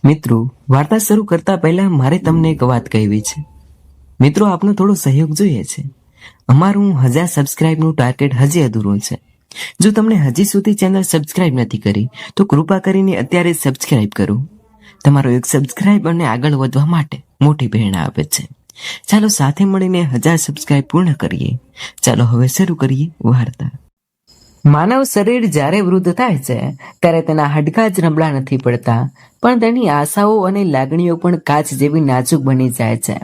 મિત્રો, વાર્તા શરૂ કરતા પહેલા મારે તમને એક વાત કહેવી છે. મિત્રો, આપનો થોડો સહયોગ જોઈએ છે. અમારું 1000 સબસ્ક્રાઇબનું ટાર્ગેટ હજી અધૂરું છે. જો તમને હજી સુધી ચેનલ સબસ્ક્રાઇબ નથી કરી તો કૃપા કરીને અત્યારે સબસ્ક્રાઇબ કરો. તમારો એક સબસ્ક્રાઇબ અને આગળ વધવા માટે મોટી પ્રેરણા આપે છે. ચાલો સાથે મળીને 1000 સબસ્ક્રાઇબ પૂર્ણ કરીએ. ચાલો હવે શરૂ કરીએ વાર્તા. માનવ શરીર જ્યારે વૃદ્ધ થાય છે ત્યારે તેના હાડકાં જ નબળા નથી પડતા, પણ તેની આશાઓ અને લાગણીઓ પણ કાચ જેવી નાજુક બની જાય છે.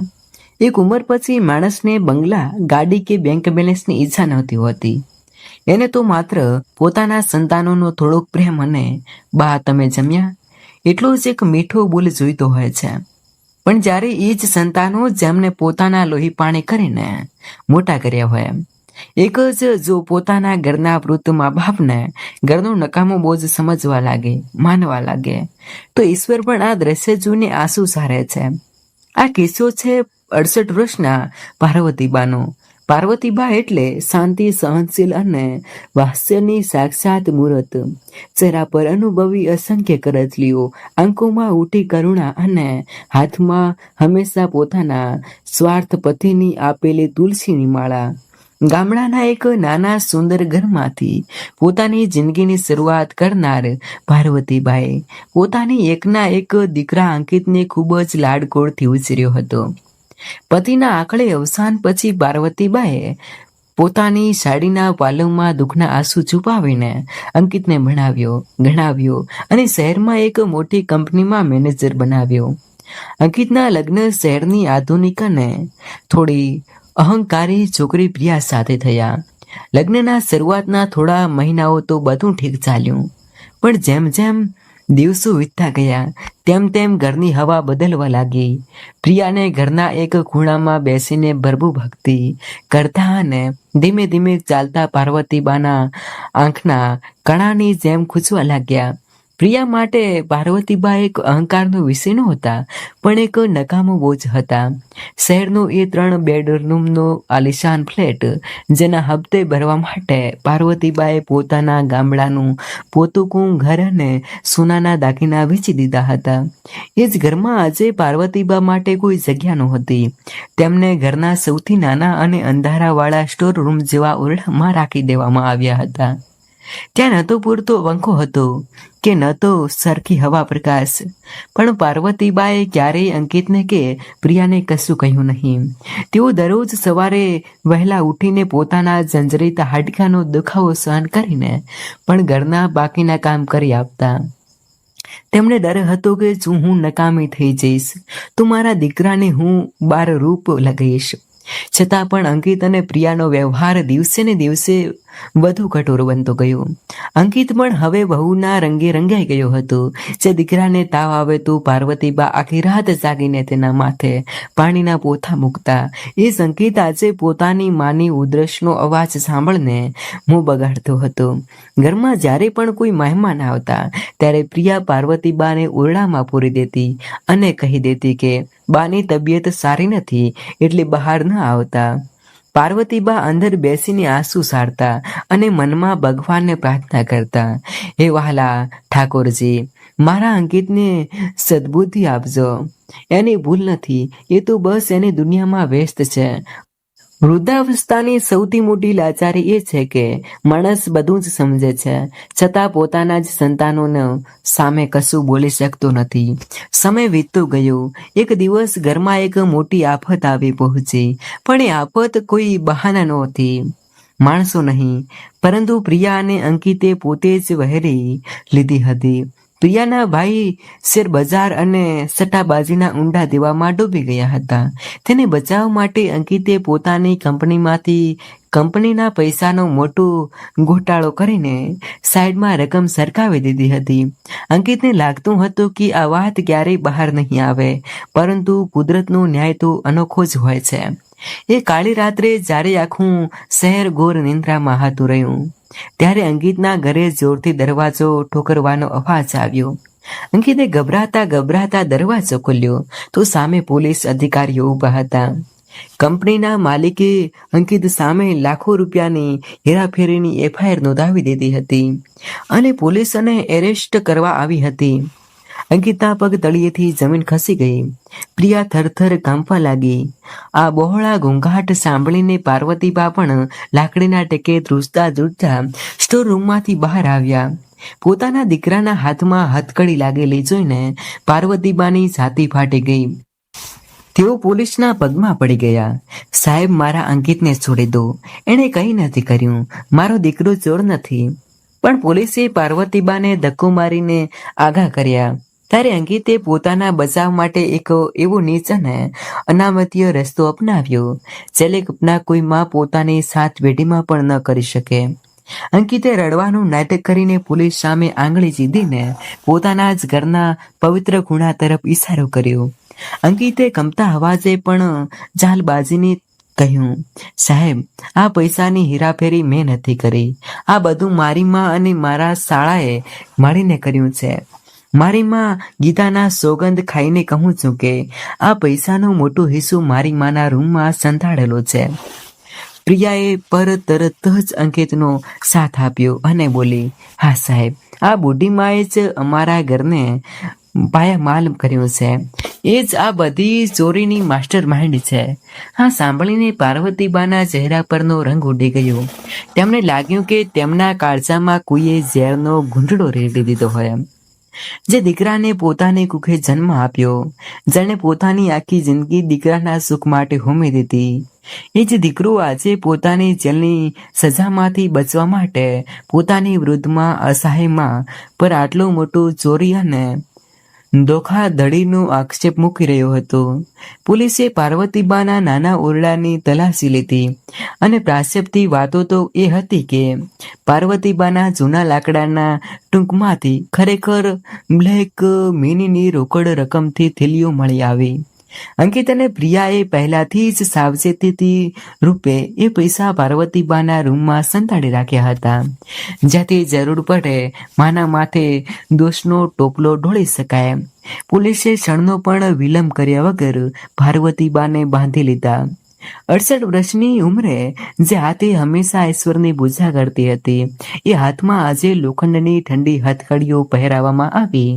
એક ઉંમર પછી માણસને બંગલા, ગાડી કે બેંક બેલેન્સની ઈચ્છા નહોતી હોતી. એને તો માત્ર પોતાના સંતાનોનો થોડોક પ્રેમ અને "બા, તમે જમ્યા?" એટલો જ એક મીઠો બોલ જોઈતો હોય છે. પણ જ્યારે એ જ સંતાનો જેમને પોતાના લોહી પાણી કરીને મોટા કર્યા હોય, એક જ જો પોતાના ઘરના વૃદ્ધ મા બાપને ઘરનો નકામો બોજ સમજવા લાગે, માનવા લાગે, તો ઈશ્વર પણ આ દ્રશ્ય જોઈને આંસુ સારે છે. આ કિસ્સો છે 68 વર્ષના પાર્વતીબાનો. પાર્વતીબા એટલે શાંતિ, સહનશીલ અને વાત્સલ્યની સાક્ષાત મૂરત. ચહેરા પર અનુભવી અસંખ્ય કરચલીઓ, આંખોમાં ઉઠી કરુણા અને હાથમાં હંમેશા પોતાના સ્વાર્થ પતિની આપેલી તુલસીની માળા. ગામડાના એક નાના સુંદર ઘરમાંથી પોતાની જિંદગીની શરૂઆત કરનાર પાર્વતીબાએ પોતાની એકના એક દીકરા અંકિતને ખૂબ જ લાડકોડથી ઉછર્યો હતો. પતિના આકળે અવસાન પછી પાર્વતીબાએ પોતાની સાડીના પાલવમાં દુઃખના આંસુ છુપાવીને અંકિતને ભણાવ્યો, ગણાવ્યો અને શહેરમાં એક મોટી કંપનીમાં મેનેજર બનાવ્યો. અંકિતના લગ્ન શહેરની આધુનિક અને થોડી અહંકારી છોકરી પ્રિયા સાથે થયા. લગ્નના શરૂઆતના થોડા મહિનાઓ તો બધું ઠીક ચાલ્યું, પણ જેમ જેમ દિવસો વીતતા ગયા તેમ તેમ ઘરની હવા બદલવા લાગી. પ્રિયાને ઘરના એક ખૂણામાં બેસીને પ્રભુ ભક્તિ કરતા અને ધીમે ધીમે ચાલતા પાર્વતીબાના આંખના કણાની જેમ ખૂંચવા લાગ્યા. પ્રિયા માટે પાર્વતીબા એક અહંકારનો વિષય નહોતા, પણ એક નકામો બોજ હતા. શહેરનો એ 3 બેડરૂમનો આલિશાન ફ્લેટ, જેના હપ્તે ભરવા માટે પાર્વતીબાએ પોતાના ગામડાનું પોતુકું ઘર અને સોનાના દાગીના વેચી દીધા હતા. એ જ ઘરમાં આજે પાર્વતીબા માટે કોઈ જગ્યા નહોતી. તેમને ઘરના સૌથી નાના અને અંધારાવાળા સ્ટોર રૂમ જેવા ઓરડામાં રાખી દેવામાં આવ્યા હતા. ત્યાં ન તો પૂરતો પંખો હતો કે ન તો સરખી હવા પ્રકાશ, પણ પાર્વતીબાએ ક્યારેય અંકિતને કે પ્રિયાને કશું કહ્યું નહીં. તેઓ દરરોજ સવારે વહેલા ઉઠીને પોતાના જંજરીતા હાડકાનો દુખાવો સહન કરીને પણ ઘરના બાકીના કામ કરી આપતા. તેમને ડર હતો કે જો હું નકામી થઈ જઈશ તો મારા દીકરાને હું 12 રૂપ લગાવીશ. છતાં પણ અંકિત અને પ્રિયાનો વ્યવહાર દિવસે ને દિવસે વધુ કઠોર બનતો ગયો. અંકિત પણ હવે વહુના રંગે રંગાઈ ગયો હતો. જે દીકરાને તાવ આવે તો પાર્વતીબા આખી રાત જાગીને તેના માથે પાણીના પોથા મૂકતા. એ અંકિત આજે પોતાની માની ઉધરસનો અવાજ સાંભળને મોં બગાડતો હતો. ઘરમાં જ્યારે પણ કોઈ મહેમાન આવતા ત્યારે પ્રિયા પાર્વતીબાને ઓરડામાં પૂરી દેતી અને કહી દેતી કે બાની તબિયત સારી નથી એટલે બહાર ન આવતા. પાર્વતીબા અંદર બેસીને આંસુ સારતા અને મનમાં ભગવાનને પ્રાર્થના કરતા, હે વહાલા ઠાકોરજી, મારા અંકિતને સદબુદ્ધિ આપજો. એની ભૂલ નથી, એ તો બસ એની દુનિયામાં વ્યસ્ત છે. વૃદ્ધાવસ્થાની સૌથી મોટી લાચારી એ છે કે માણસ બધું જ સમજે છે, છતાં પોતાના જ સંતાનોને સામે કશું બોલી શકતો નથી. સમય વીતતો ગયો. એક દિવસ ઘરમાં એક મોટી આફત આવી પહોંચી, પણ એ આફત કોઈ બહાના નહોતી. માણસો નહીં, પરંતુ પ્રિયા અને અંકિતે પોતે જ વહેરી લીધી હતી. પ્રિયાના ભાઈ શેર બજાર અને સટ્ટાબાજીના ઊંડા દેવામાં ડૂબી ગયા હતા. તેને બચાવવા માટે અંકિતે પોતાની કંપનીમાંથી કંપનીના પૈસાનો મોટો ગોટાળો કરીને સાઈડમાં રકમ સરકાવી દીધી હતી. અંકિતને લાગતું હતું કે આ વાત ક્યારેય બહાર નહીં આવે, પરંતુ કુદરતનો ન્યાય તો અનોખો જ હોય છે. એ કાળી રાત્રે જ્યારે આખું શહેર ઘોર નિંદ્રામાં હતું રહ્યું, ત્યારે અંકિતના ઘરે જોરથી દરવાજો ઠોકરવાનો અવાજ આવ્યો. અંકિતે ગભરાતા દરવાજો ખોલ્યો તો સામે પોલીસ અધિકારીઓ ઊભા હતા. કંપનીના માલિકે અંકિત સામે લાખો રૂપિયાની હેરાફેરીની FIR નોંધાવી દીધી હતી અને પોલીસ એને એરેસ્ટ કરવા આવી હતી. અંકિતના પગ તળિયેથી જમીન ખસી ગઈ. પ્રિયા થરથર કાંપવા લાગી. આ બહોળા ઘોંઘાટ સાંભળીને પાર્વતીબા પણ લાકડીના ટેકે ધ્રુજતા ધ્રુજતા સ્ટોર રૂમમાંથી બહાર આવ્યા. પોતાના દીકરાના હાથમાં હથકડી લાગેલી જોઈને પાર્વતીબાની છાતી ફાટી ગઈ. તેઓ પોલીસના પગમાં પડી ગયા. સાહેબ, મારા અંકિતને છોડી દો. એણે કંઈ નથી કર્યું. મારો દીકરો ચોર નથી. પણ પોલીસે પાર્વતીબાને ધક્કો મારીને આઘા કર્યા. ત્યારે અંકિતે પોતાના બચાવ માટે એક એવો નીચ અને અનામતીય રસ્તો અપનાવ્યો જેને કલ્પના કોઈ માં પોતાની 7 પેઢીમાં પણ ન કરી શકે. અંકિતે રડવાનું નાટક કરીને પોલીસ સામે આંગળી ચીંધીને પોતાના જ ઘરના પવિત્ર ખૂણા તરફ ઈશારો કર્યો. અંકિતે કંપતા અવાજે પણ જાલબાજીની કહ્યું, સાહેબ, આ પૈસાની હેરાફેરી મેં નથી કરી. આ બધું મારી માં અને મારા શાળાએ મળીને કર્યું છે. મારી માં ગીતાના સોગંદ ખાઈને કહું છું કે આ પૈસાનો મોટો હિસ્સો મારી માના રૂમમાં સંતાડેલો છે. પ્રિયાએ પર તરત જ અંકિતનો સાથ આપ્યો અને બોલી, હા સાહેબ, આ બુઢી માએ જ અમારા ઘરને પાયામાલ કર્યો છે. એ જ આ બધી ચોરીની માસ્ટર માઇન્ડ છે. હા સાંભળીને પાર્વતીબાના ચહેરા પરનો રંગ ઉડી ગયો. તેમને લાગ્યું કે તેમના કાળજામાં કોઈએ ઝેરનો ઘૂંટડો રેડી દીધો હોય. જે દીકરાને પોતાની કુખે જન્મ આપ્યો, જેણે પોતાની આખી જિંદગી દીકરાના સુખ માટે હોમી દીધી, એ જ દીકરો આજે પોતાની જેલની સજામાંથી બચવા માટે પોતાની વૃદ્ધમાં અસહાયમાં પર આટલો મોટો ચોરી અને ધોખાધડીનો આક્ષેપ મૂકી રહ્યો હતો. પોલીસે પાર્વતીબાના નાના ઓરડાની તલાશી લીધી અને પ્રાક્ષેપથી વાતો તો એ હતી કે પાર્વતીબાના જૂના લાકડાના ટૂંકમાંથી ખરેખર બ્લેક મિનીની રોકડ રકમથી થેલીઓ મળી આવી. અંકિત અને પ્રિયાએ પહેલાથી જ સાવચેતી રૂપે એ પૈસા પાર્વતીબાના રૂમમાં સંતાડી રાખ્યા હતા, જ્યાંથી જરૂર પડે માના માથે દોષનો ટોપલો ઢોળી શકાય. પોલીસે ક્ષણનો પણ વિલંબ કર્યા વગર પાર્વતીબાને બાંધી લીધા. 68 વર્ષની ઉંમરે જે હાથે હંમેશા ઈશ્વરની પૂજા કરતી હતી, એ હાથમાં આજે લોખંડની ઠંડી હથકડીઓ પહેરાવવામાં આવી.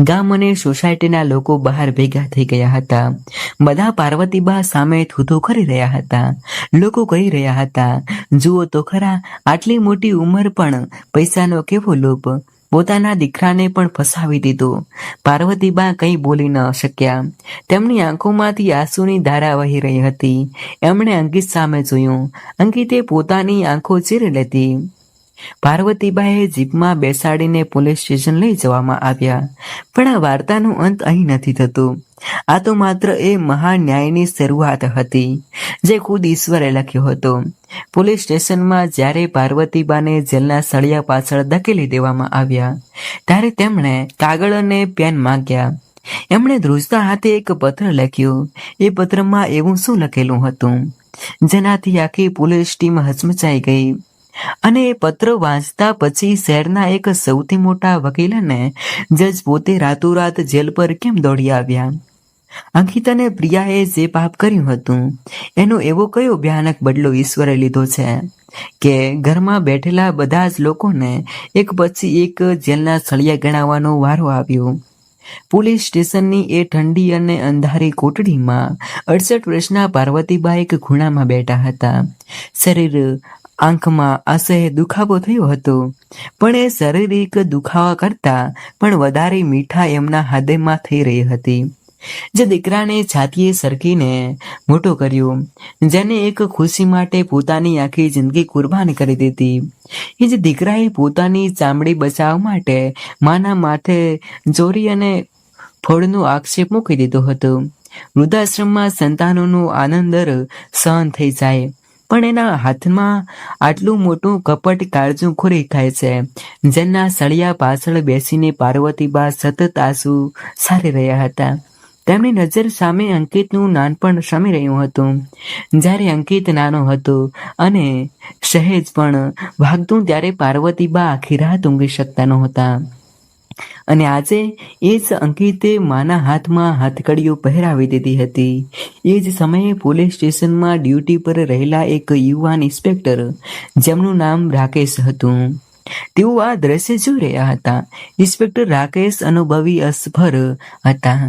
ગામ અને સોસાયટીના લોકો બહાર ભેગા થઈ ગયા હતા. બધા પાર્વતીબા સામે થૂથો કરી રહ્યા હતા. લોકો કહી રહ્યા હતા, જુઓ તો ખરા, આટલી મોટી ઉંમર પણ પૈસાનો કેવો લોભ. પોતાના દીકરાને પણ ફસાવી દીધો. પાર્વતીબા કંઈ બોલી ન શક્યા. તેમની આંખોમાંથી આંસુની ધારા વહી રહી હતી. એમણે અંકિત સામે જોયું. અંકિતે પોતાની આંખો ચીરી લીધી. પાર્વતીબાએ જીપમાં બેસાડીને પોલીસ સ્ટેશન લઈ જવામાં આવ્યા. પણ આ વાર્તાનો અંત અહીં નથી થતો. આ તો માત્ર એ મહાન ન્યાયની શરૂઆત હતી જે ખુદ ઈશ્વરે લખ્યો હતો. પોલીસ સ્ટેશનમાં જ્યારે પાર્વતીબાને જેલના સળિયા પાછળ ધકેલી દેવામાં આવ્યા, ત્યારે તેમણે કાગળ અને પેન માંગ્યા. એમણે ધ્રુજતા હાથે એક પત્ર લખ્યો. એ પત્રમાં એવું શું લખેલું હતું જેનાથી આખી પોલીસ ટીમ હચમચાઈ ગઈ. અને એ પત્ર વાંચતા પછી શહેરના એક સૌથી મોટા વકીલ અને જજ પોતે રાતોરાત જેલ પર કેમ દોડી આવ્યા? અંકિત અને પ્રિયાએ જે પાપ કર્યું હતું એનો એવો કયો ભયાનક બદલો ઈશ્વરે લીધો છે કે ઘરમાં બેઠેલા બધા જ લોકોને એક પછી એક જેલના સળિયા ગણાવવાનો વારો આવ્યો. પોલીસ સ્ટેશનની એ ઠંડી અને અંધારી કોટડીમાં 68 વર્ષના પાર્વતીબા એક ખૂણામાં બેઠા હતા. શરીર આંખમાં અસહ્ય દુખાવો થયો હતો, પણ એ શારીરિક દુખાવા કરતા પણ વધારે મીઠા એમના હૃદયમાં થઈ રહી હતી. જે દીકરાને છાતીએ સરકીને મોટો કર્યો, જેને એક ખુશી માટે પોતાની આખી જિંદગી કુરબાન કરી દીધી, એ જ દીકરાએ પોતાની ચામડી બચાવવા માટે માના માથે ચોરી અને ફળનો આક્ષેપ મૂકી દીધો હતો. વૃદ્ધાશ્રમમાં સંતાનોનો આનંદર સહન થઈ જાય, પણ એના હાથમાં આટલું મોટું કપટ કાળજું ખાય છે. જેના સળિયા પાછળ બેસીને પાર્વતીબા સતત આંસુ સારી રહ્યા હતા. તેમની નજર સામે અંકિતનું નાનપણ શમી રહ્યું હતું. જ્યારે અંકિત નાનો હતો અને સહેજ પણ ભાગતું, ત્યારે પાર્વતીબા આખી રાત ઊંઘી શકતા નહોતા. અને આજે એ જ અંકિતે માના હાથમાં હથકડીઓ પહેરાવી દીધી હતી. એ જ સમયે પોલીસ સ્ટેશનમાં ડ્યુટી પર રહેલા એક યુવાન ઇન્સ્પેક્ટર, જેમનું નામ રાકેશ હતું, તેઓ આ દ્રશ્ય જોઈ રહ્યા હતા. ઇન્સ્પેક્ટર રાકેશ અનુભવી અસભર હતા.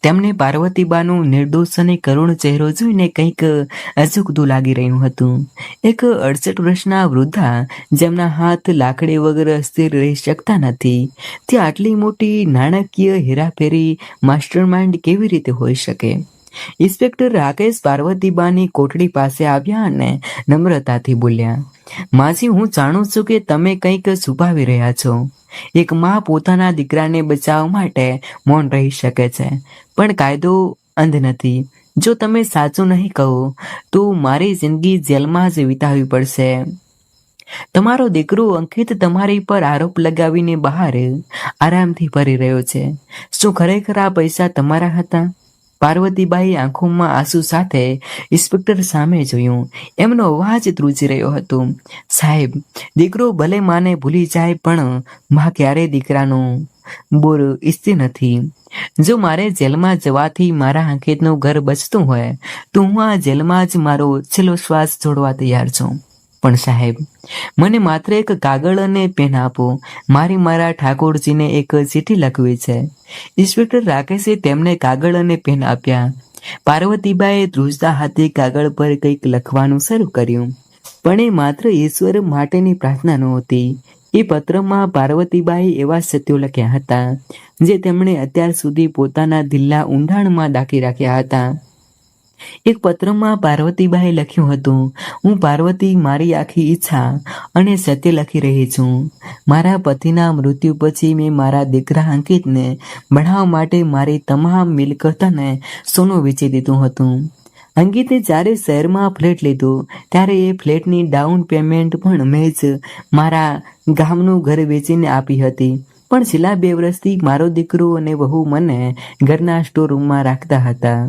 તેમને પાર્વતીબાનું નિર્દોષ અને કરુણ ચહેરો જોઈને કંઈક અજુગતું લાગી રહ્યું હતું. એક 68 વર્ષના વૃદ્ધા જેમના હાથ લાકડી વગર અસ્થિર રહી શકતા નથી, તે આટલી મોટી નાણાકીય હેરાફેરી માસ્ટરમાઇન્ડ કેવી રીતે હોઈ શકે? ઇન્સ્પેક્ટર રાકેશ પાર્વતીબાની કોઠડી પાસે આવ્યા અને નમ્રતાથી બોલ્યા, માજી, હું જાણું છું કે તમે કંઈક છુપાવી રહ્યા છો. એક મા પોતાના દીકરાને બચાવવા માટે મૌન રહી શકે છે, પણ કાયદો અંધ નથી. જો તમે સાચું નહીં કહો તો મારી જિંદગી જેલમાં જ વિતાવવી પડશે. તમારો દીકરો અંકિત તમારી પર આરોપ લગાવીને બહાર આરામથી ફરી રહ્યો છે. શું ખરેખર આ પૈસા તમારા હતા? પાર્વતીબાઈ આંખોમાં આંસુ સાથે ઇન્સ્પેક્ટર સામે જોયું. એમનો અવાજ ધ્રુજી રહ્યો હતો. સાહેબ, દીકરો ભલે માને ભૂલી જાય, પણ મા ક્યારેય દીકરાનું બોર ઈચ્છતી નથી. જો મારે જેલમાં જવાથી મારા અંકિતનું ઘર બચતું હોય તો હું આ જેલમાં જ મારો છેલ્લો શ્વાસ છોડવા તૈયાર છું. પણ સાહેબ, મને માત્ર એક કાગળ અને પેન આપો. મારા ઠાકોરજીને એક ચિઠ્ઠી લખવી છે. ઇન્સ્પેક્ટર રાકેશે તેમને કાગળ અને પેન આપ્યા. પાર્વતીબાએ ધ્રુજતા હાથે કાગળ પર કંઈક લખવાનું શરૂ કર્યું, પણ એ માત્ર ઈશ્વર માટેની પ્રાર્થના નહોતી. એ પત્રમાં પાર્વતીબાએ એવા સત્યો લખ્યા હતા જે તેમણે અત્યાર સુધી પોતાના દિલના ઊંડાણમાં દાખી રાખ્યા હતા. એક પત્રમાં પાર્વતીબાએ લખ્યું હતું, હું પાર્વતી મારી આખી ઈચ્છા અને સત્ય લખી રહી છું. મારા પતિના મૃત્યુ પછી મેં મારા દીકરા અંકિતને ભણાવવા માટે મારી તમામ મિલકતને સોનું વેચી દીધું હતું. અંકિતે જ્યારે શહેરમાં ફ્લેટ લીધો ત્યારે એ ફ્લેટની ડાઉન પેમેન્ટ પણ મેં જ મારા ગામનું ઘર વેચીને આપી હતી. પણ છેલ્લા 2 વર્ષથી મારો દીકરો અને વહુ મને ઘરના સ્ટોર રૂમમાં રાખતા હતા.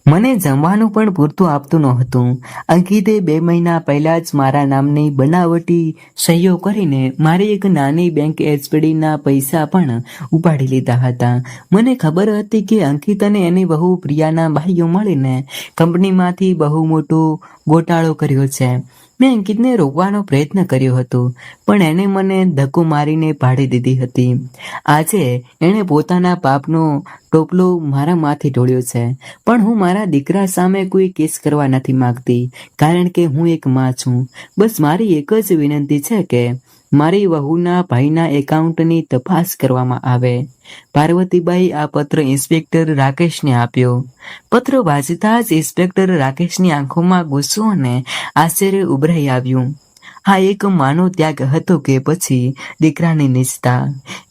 મને જમવાનું પણ પૂરતું આપતું નહોતું. અંકિતે 2 મહિના પહેલા જ મારા નામની બનાવટી સહીઓ કરીને મારી એક નાની બેંક એસપીડીના પૈસા પણ ઉપાડી લીધા હતા. મને ખબર હતી કે અંકિત અને એની વહુ પ્રિયાના ભાઈઓ મળીને કંપનીમાંથી બહુ મોટો ગોટાળો કર્યો છે. મેં અંકિતને રોકવાનો પ્રયત્ન કર્યો હતો, પણ એણે મને ધક્કો મારીને પાડી દીધી હતી. આજે એણે પોતાના પાપનો ટોપલો મારા માથે ઢોળ્યો છે. પણ હું મારા દીકરા સામે કોઈ કેસ કરવા નથી માંગતી, કારણ કે હું એક માં છું. બસ મારી એક જ વિનંતી છે કે મારી વહુના ભાઈના એકાઉન્ટની તપાસ કરવામાં આવે. પાર્વતીબાઈ આ પત્ર ઇન્સ્પેક્ટર રાકેશને આપ્યો. પત્ર વાંચતા જ ઇન્સ્પેક્ટર રાકેશની આંખોમાં ગુસ્સો અને આશ્ચર્ય ઉભરાઈ આવ્યું. આ એક માનો ત્યાગ હતો કે પછી દીકરાની નિષ્ઠા?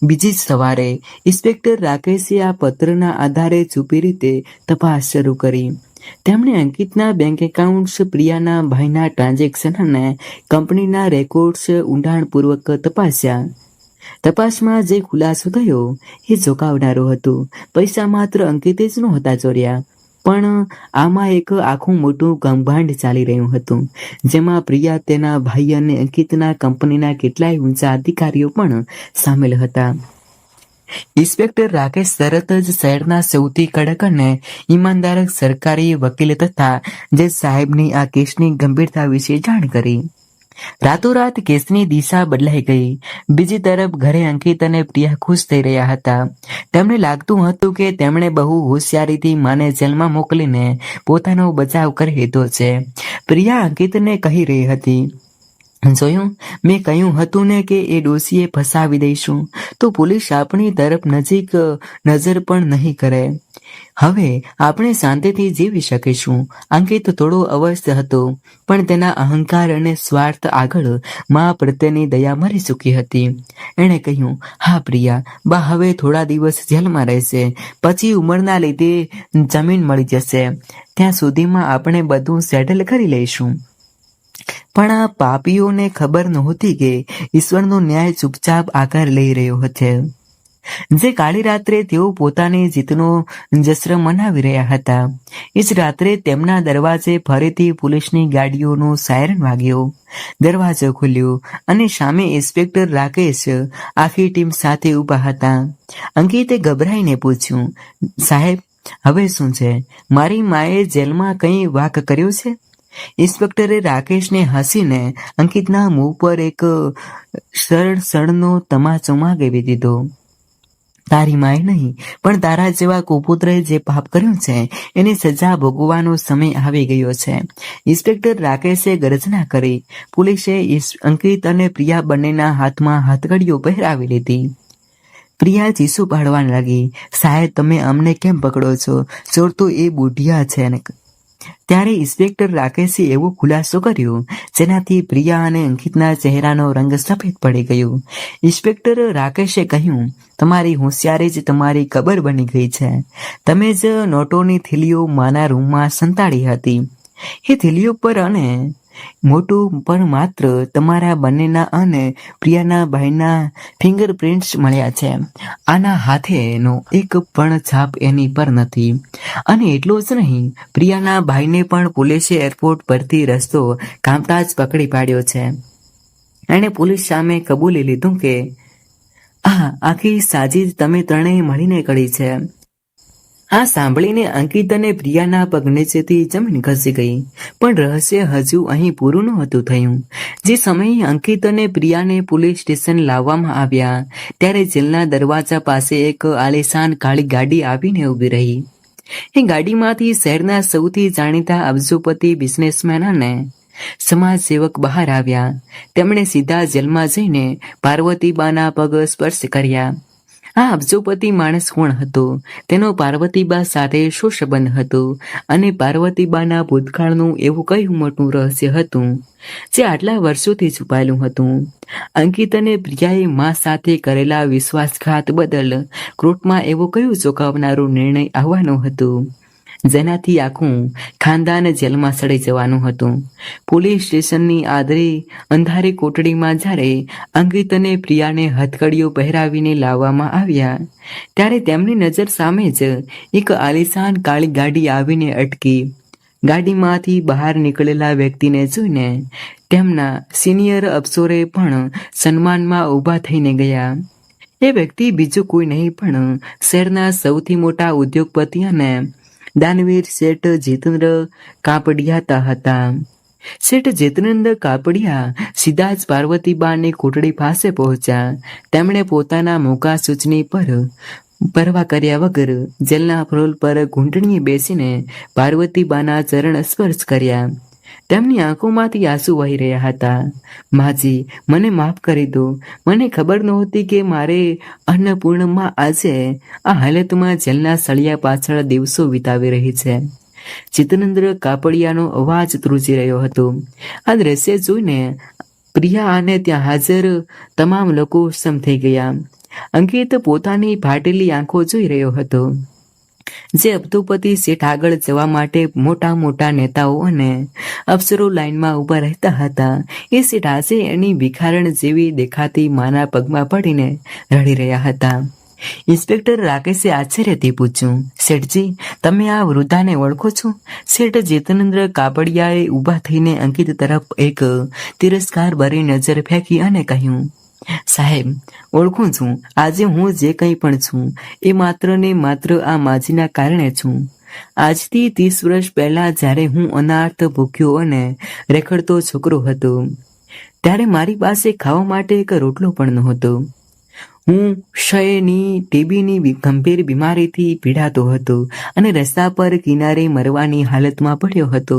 બીજી જ સવારે ઇન્સ્પેક્ટર રાકેશે આ પત્રના આધારે છુપી રીતે તપાસ શરૂ કરી. તેમણે અંકિતના બેંક એકાઉન્ટ્સ, પ્રિયાના ભાઈના ટ્રાન્ઝેક્શન અને કંપનીના રેકોર્ડ્સ ઊંડાણપૂર્વક તપાસ્યા. તપાસમાં જે ખુલાસો થયો એ ચોંકાવનારો હતો. પૈસા માત્ર અંકિતે જ નહોતા ચોર્યા, પણ આમાં એક આખું મોટું કૌભાંડ ચાલી રહ્યું હતું, જેમાં પ્રિયા, તેના ભાઈ અને અંકિતના કંપનીના કેટલાય ઊંચા અધિકારીઓ પણ સામેલ હતા. ઇન્સ્પેક્ટર રાકેશ તરત જ શહેરના સૌથી કડક અને ઈમાનદાર સરકારી વકીલ તથા જજ સાહેબની આ કેસની ગંભીરતા વિશે જાણ કરી. રાતોરાત કેસની દિશા બદલાઈ ગઈ. બીજી તરફ ઘરે અંકિત અને પ્રિયા ખુશ થઈ રહ્યા હતા. તેમને લાગતું હતું કે તેમણે બહુ હોશિયારીથી માને જેલમાં મોકલીને પોતાનો બચાવ કરી લીધો છે. પ્રિયા અંકિતને કહી રહી હતી, જોયું, મેં કહ્યું હતું ને કે એ ડોશીએ ફસાવી દઈશું તો પોલીસ આપણી તરફ નજીક નજર પણ નહીં કરે. હવે આપણે શાંતિથી જીવી શકીશું. અંકિત થોડો અવસ્થ હતો, પણ તેના અહંકાર અને સ્વાર્થ આગળ મા પ્રત્યેની દયા મરી ચૂકી હતી. એણે કહ્યું, હા પ્રિયા, બા હવે થોડા દિવસ જેલમાં રહેશે, પછી ઉંમરના લીધે જમીન મળી જશે. ત્યાં સુધીમાં આપણે બધું સેટલ કરી લઈશું. પણ આ પાપીઓને ખબર નહોતી કે ઈશ્વરનો ન્યાય ચૂપચાપ આકાર લઈ રહ્યો હતો. જે કાળી રાત્રે તેઓ પોતાની જીતનો જશ્ન મનાવી રહ્યા હતા, એ જ રાત્રે તેમના દરવાજે ફરીથી પોલીસની ગાડીઓનો સાયરન વાગ્યો. દરવાજો ખુલ્યો અને સામે ઇન્સ્પેક્ટર રાકેશ આખી ટીમ સાથે ઊભા હતા. અંકિતે ગભરાઈને પૂછ્યું, સાહેબ, હવે શું છે? મારી માએ જેલમાં કંઈ વાંક કર્યો છે? ઇન્સ્પેક્ટરે રાકેશને હસીને અંકિતના મુખ પર એક સળસળનો તમાચો માગવી દીધો. તારી માએ નહીં, પણ તારા જેવા કુપુત્રએ જે પાપ કર્યું છે એની સજા ભોગવવાનો સમય આવી ગયો છે. ઇન્સ્પેક્ટર રાકેશે ગર્જના કરી. પોલીસે અંકિત અને પ્રિયા બંનેના હાથમાં હથકડીઓ પહેરાવી લીધી. પ્રિયા ચીસો પાડવા લાગી. સાહેબ, તમે અમને કેમ પકડો છો? ચોર તો એ બુઢિયા છે. ત્યારે ઇન્સ્પેક્ટર રાકેશે એવો ખુલાસો કર્યો જેનાથી પ્રિયા અને અંકિતના ચહેરાનો રંગ સફેદ પડી ગયો. ઇન્સ્પેક્ટર રાકેશે કહ્યું, તમારી હોશિયારી જ તમારી કબર બની ગઈ છે. તમે જ નોટોની થેલીઓ માના રૂમમાં સંતાડી હતી. એ થેલીઓ પર અને મોટું પણ માત્ર તમારા બંનેના અને પ્રિયાના ભાઈના ફિંગરપ્રિન્ટ્સ મળ્યા છે. આના હાથેનો એક પણ છાપ એની પર નથી. અને એટલું જ નહીં, પ્રિયાના ભાઈને પણ પોલીસે એરપોર્ટ પરથી રસ્તો કાપતા જ પકડી પાડ્યો છે. એણે પોલીસ સામે કબૂલી લીધું કે આ આખી સાજીદ તમે ત્રણેય મળીને કરી છે. આ સાંભળીને અંકિત અને પ્રિયાના પગ નીચેથી જમીન ખસી ગઈ. પણ રહસ્ય હજુ અહીં પૂરું નહોતું થયું. જે સમયે અંકિત અને પ્રિયાને પોલીસ સ્ટેશન લાવવામાં આવ્યા ત્યારે જેલના દરવાજા પાસે એક આલીશાન કાળી ગાડી આવીને ઊભી રહી. એ ગાડીમાંથી શહેરના સૌથી જાણીતા અબજોપતિ બિઝનેસમેન અને સમાજ સેવક બહાર આવ્યા. તેમણે સીધા જેલમાં જઈને પાર્વતીબાના પગ સ્પર્શ કર્યા. આ અબજોપતિ માણસ કોણ હતો? તેનો પાર્વતીબા સાથે શું સંબંધ હતો? અને પાર્વતીબાના ભૂતકાળનું એવું કયું મોટું રહસ્ય હતું જે આટલા વર્ષોથી છુપાયેલું હતું? અંકિત અને પ્રિયાએ મા સાથે કરેલા વિશ્વાસઘાત બદલ કોર્ટમાં એવો કયો ચોંકાવનારો નિર્ણય આવવાનો હતો જેનાથી આખું ખાનદાન જેલમાં સડી જવાનું હતું? પોલીસ સ્ટેશનની અંધારી કોટડીમાં જ્યારે અંકિત અને પ્રિયાને હથકડીઓ પહેરાવીને લાવવામાં આવ્યા ત્યારે તેમની નજર સામે જ એક આલીશાન કાળી ગાડી આવીને અટકી. ગાડીમાંથી બહાર નીકળેલા વ્યક્તિને જોઈને તેમના સિનિયર અફસરોએ પણ સન્માનમાં ઊભા થઈને ગયા. એ વ્યક્તિ બીજું કોઈ નહીં પણ શહેરના સૌથી મોટા ઉદ્યોગપતિ અને દાનવીર શેઠ જીતેન્દ્ર કાપડિયા હતા. શેઠ જીતેન્દ્ર કાપડિયા સીધા જ પાર્વતીબાની કોટડી પાસે પહોંચ્યા. તેમણે પોતાના મોકા સૂચની પર પરવા કર્યા વગર જેલના ફ્લોર પર ઘૂંટણીએ બેસીને પાર્વતીબાના ચરણ સ્પર્શ કર્યા. તેમની આંખોમાંથી આંસુ વહી રહ્યા હતા. માજી, મને માફ કરી દો. મને ખબર નહોતી કે મારે અન્નપૂર્ણમાં આજે આ હાલતમાં જેલના સળિયા પાછળ દિવસો વિતાવી રહી છે. જીતેન્દ્ર કાપડિયાનો અવાજ ધ્રુજી રહ્યો હતો. આ દ્રશ્ય જોઈને પ્રિયા અને ત્યાં હાજર તમામ લોકો સમ થઈ ગયા. અંકિત પોતાની ફાટેલી આંખો જોઈ રહ્યો હતો. જે અબજોપતિ શેઠ આગળ જવા માટે મોટા મોટા નેતાઓ અને અફસરો લાઈનમાં ઊભા રહેતા હતા, એ શેઠ આજે એની ભિખારણ જેવી દેખાતી માના પગમાં પડીને રડી રહ્યા હતા. ઇન્સ્પેક્ટર રાકેશે આશ્ચર્યથી પૂછ્યું, શેઠજી, તમે આ વૃદ્ધાને ઓળખો છો? શેઠ જીતેન્દ્ર કાપડિયાએ ઊભા થઈને અંકિત તરફ એક તિરસ્કાર ભરી નજર ફેંકી અને કહ્યું, સાહેબ, ઓળખું છું. આજે હું જે કંઈ પણ છું એ માત્ર ને માત્ર આ માજીના કારણે છું. આજથી 30 વર્ષ પહેલા જ્યારે હું અનાથ, ભૂખ્યો અને રેખડતો છોકરો હતો ત્યારે મારી પાસે ખાવા માટે એક રોટલો પણ નહોતો. હું ક્ષયની, ટીબીની ગંભીર બીમારીથી પીડાતો હતો અને રસ્તા પર કિનારે મરવાની હાલતમાં પડ્યો હતો.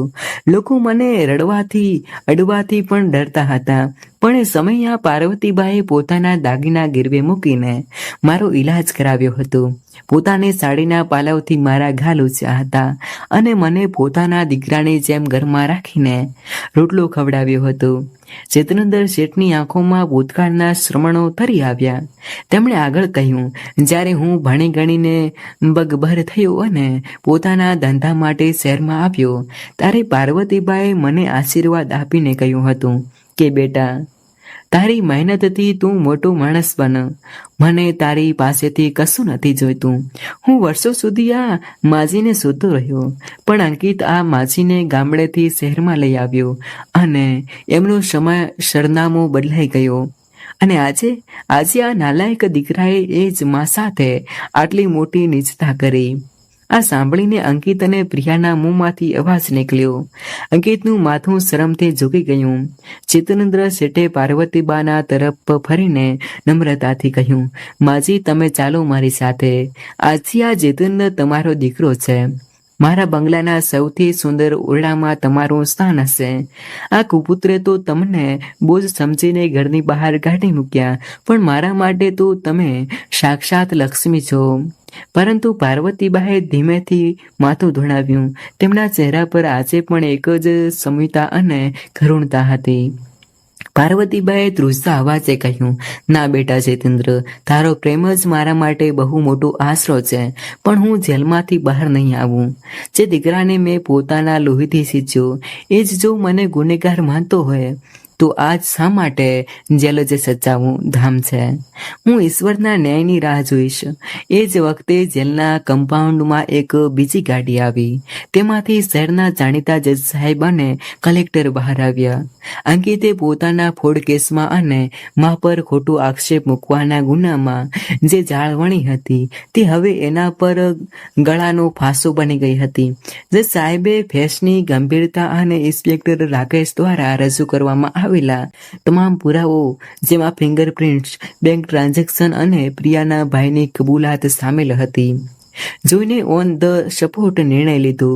લોકો મને રડવાથી, અડવાથી પણ ડરતા હતા. પણ એ સમયે આ પાર્વતીબાએ પોતાના દાગીના ગીરવે મૂકીને મારો ઈલાજ કરાવ્યો હતો. પોતાની સાડીના પાલવથી મારા ઘા લૂછ્યા હતા અને મને પોતાના દીકરાની જેમ ઘરમાં રાખીને રોટલો ખવડાવ્યો હતો. જીતેન્દ્ર શેઠની આંખોમાં ભૂતકાળના શ્રમણો તરી આવ્યા. તેમણે આગળ કહ્યું, જ્યારે હું ભણી ગણીને પગભર થયો અને પોતાના ધંધા માટે શહેરમાં આવ્યો ત્યારે પાર્વતીબાએ મને આશીર્વાદ આપીને કહ્યું હતું કે બેટા, તારી મહેનતથી તું મોટો માણસ બન. મને તારી પાસેથી કશું નથી જોઈતું. હું વર્ષો સુધી આ માજીને શોધતો રહ્યો, પણ અંકિત આ માજીને ગામડેથી શહેરમાં લઈ આવ્યો અને એમનું સરનામું બદલાઈ ગયો. અને આજે આ નાલાયક દીકરાએ એ જ મા સાથે આટલી મોટી નીચતા કરી. આ સાંભળીને અંકિત અને પ્રિયાના મોંમાંથી અવાજ નીકળ્યો. અંકિતનું માથું શરમથી ઝૂકી ગયું. જીતેન્દ્ર શેઠે પાર્વતીબાના તરફ ફરીને નમ્રતાથી કહ્યું, માજી તમે ચાલો મારી સાથે. આજથી આ જીતેન્દ્ર તમારો દીકરો છે. મારા બંગલાના સૌથી સુંદર ઓરડામાં તમારું સ્થાન હશે. આ કુપુત્રે તો તમને બોજ સમજીને ઘરની બહાર કાઢી મૂક્યા, પણ મારા માટે તો તમે સાક્ષાત લક્ષ્મી છો. પરંતુ પાર્વતીબાએ ધીમેથી માથું ધોણાવ્યું. તેમના ચહેરા પર આજે પણ એક જ સમ્યતા અને કરુણતા હતી. પાર્વતીબાએ ધ્રુજતા અવાજે કહ્યું, ના બેટા જીતેન્દ્ર, તારો પ્રેમ જ મારા માટે બહુ મોટો આશરો છે, પણ હું જેલમાંથી બહાર નહીં આવું. જે દીકરાને મેં પોતાના લોહીથી સીંચ્યો એ જ જો મને ગુનેગાર માનતો હોય તો આજ શા માટે જેલ જ સજાવું ધામ છે. હું ઈશ્વરના ન્યાયની રાહ જોઈશ. એ જ વખતે જેલના કમ્પાઉન્ડમાં એક બીજી ગાડી આવી. તેમાંથી શહેરના જાણીતા જજ સાહેબ અને કલેક્ટર બહાર આવ્યા. અંકિતે પોતાના ફોડ કેસમાં અને મા પર ખોટો આક્ષેપ મૂકવાના ગુનામાં જે જાળવણી હતી તે હવે એના પર ગળાનો ફાંસો બની ગઈ હતી. જજ સાહેબે ફેસની ગંભીરતા અને ઇન્સ્પેક્ટર રાકેશ દ્વારા રજૂ કરવામાં આવેલા તમામ પુરાવો, જેમાં ફિંગરપ્રિન્ટ્સ, બેંક ટ્રાન્ઝેક્શન અને પ્રિયાના ભાઈની કબૂલાત સામેલ હતી, જોઈને ઓન ધ સ્પોટ નિર્ણય લીધો.